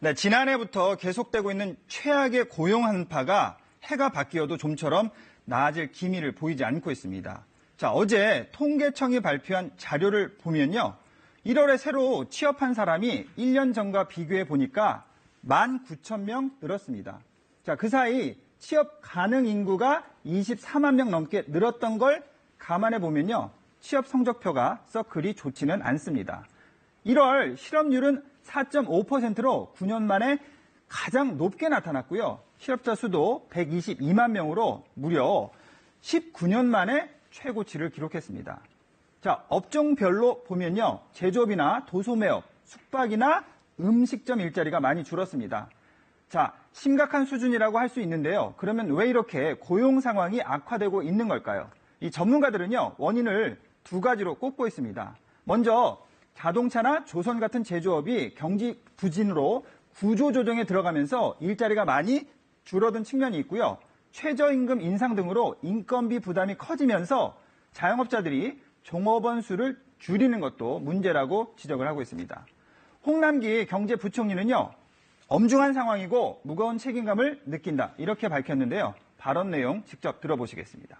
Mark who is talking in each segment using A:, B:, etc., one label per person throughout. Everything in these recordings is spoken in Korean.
A: 네, 지난해부터 계속되고 있는 최악의 고용 한파가 해가 바뀌어도 좀처럼 나아질 기미를 보이지 않고 있습니다. 자, 어제 통계청이 발표한 자료를 보면요. 1월에 새로 취업한 사람이 1년 전과 비교해 보니까 19,000명 늘었습니다. 자, 그 사이 취업 가능 인구가 24만 명 넘게 늘었던 걸 감안해 보면요. 취업 성적표가 썩 그리 좋지는 않습니다. 1월 실업률은 4.5%로 9년 만에 가장 높게 나타났고요. 실업자 수도 122만 명으로 무려 19년 만에 최고치를 기록했습니다. 자, 업종별로 보면요. 제조업이나 도소매업, 숙박이나 음식점 일자리가 많이 줄었습니다. 자, 심각한 수준이라고 할 수 있는데요. 그러면 왜 이렇게 고용 상황이 악화되고 있는 걸까요? 이 전문가들은요. 원인을 두 가지로 꼽고 있습니다. 먼저 자동차나 조선 같은 제조업이 경기 부진으로 구조조정에 들어가면서 일자리가 많이 줄어든 측면이 있고요. 최저임금 인상 등으로 인건비 부담이 커지면서 자영업자들이 종업원 수를 줄이는 것도 문제라고 지적을 하고 있습니다. 홍남기 경제부총리는요. 엄중한 상황이고 무거운 책임감을 느낀다. 이렇게 밝혔는데요. 발언 내용 직접 들어보시겠습니다.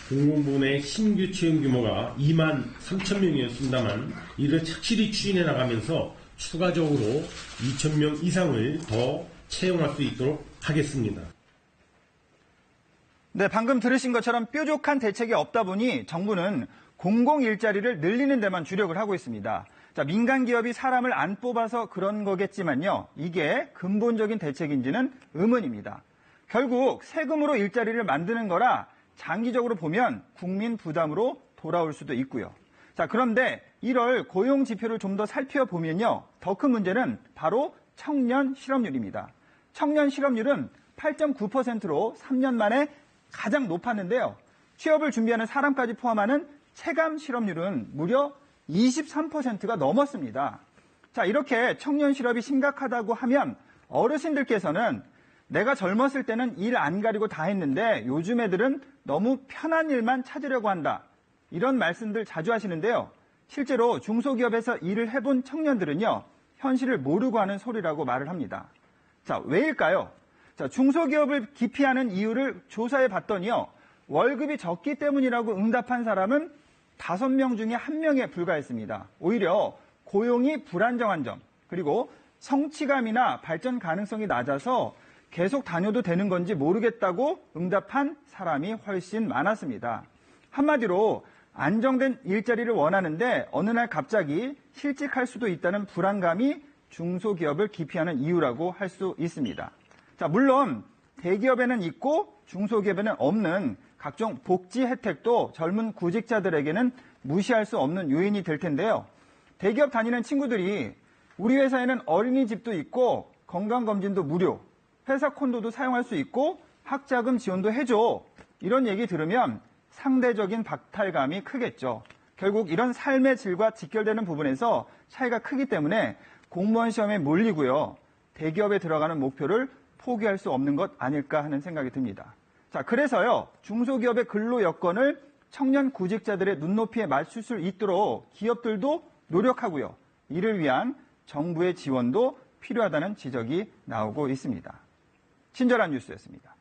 B: 공공부문의 신규 채용 규모가 2만 3천 명이었습니다만 이를 착실히 추진해 나가면서 추가적으로 2천 명 이상을 더 채용할 수 있도록 하겠습니다.
A: 네, 방금 들으신 것처럼 뾰족한 대책이 없다 보니 정부는 공공 일자리를 늘리는 데만 주력을 하고 있습니다. 자, 민간 기업이 사람을 안 뽑아서 그런 거겠지만요. 이게 근본적인 대책인지는 의문입니다. 결국 세금으로 일자리를 만드는 거라 장기적으로 보면 국민 부담으로 돌아올 수도 있고요. 자, 그런데 1월 고용 지표를 좀 더 살펴보면요. 더 큰 문제는 바로 청년 실업률입니다. 청년 실업률은 8.9%로 3년 만에 가장 높았는데요. 취업을 준비하는 사람까지 포함하는 체감 실업률은 무려 23%가 넘었습니다. 자, 이렇게 청년 실업이 심각하다고 하면 어르신들께서는 내가 젊었을 때는 일 안 가리고 다 했는데 요즘 애들은 너무 편한 일만 찾으려고 한다. 이런 말씀들 자주 하시는데요. 실제로 중소기업에서 일을 해본 청년들은요. 현실을 모르고 하는 소리라고 말을 합니다. 자, 왜일까요? 자, 중소기업을 기피하는 이유를 조사해 봤더니요. 월급이 적기 때문이라고 응답한 사람은 5명 중에 1명에 불과했습니다. 오히려 고용이 불안정한 점, 그리고 성취감이나 발전 가능성이 낮아서 계속 다녀도 되는 건지 모르겠다고 응답한 사람이 훨씬 많았습니다. 한마디로 안정된 일자리를 원하는데 어느 날 갑자기 실직할 수도 있다는 불안감이 중소기업을 기피하는 이유라고 할 수 있습니다. 자, 물론 대기업에는 있고 중소기업에는 없는 각종 복지 혜택도 젊은 구직자들에게는 무시할 수 없는 요인이 될 텐데요. 대기업 다니는 친구들이 우리 회사에는 어린이집도 있고 건강검진도 무료, 회사 콘도도 사용할 수 있고 학자금 지원도 해줘. 이런 얘기 들으면 상대적인 박탈감이 크겠죠. 결국 이런 삶의 질과 직결되는 부분에서 차이가 크기 때문에 공무원 시험에 몰리고요. 대기업에 들어가는 목표를 포기할 수 없는 것 아닐까 하는 생각이 듭니다. 자, 그래서요. 중소기업의 근로 여건을 청년 구직자들의 눈높이에 맞출 수 있도록 기업들도 노력하고요. 이를 위한 정부의 지원도 필요하다는 지적이 나오고 있습니다. 친절한 뉴스였습니다.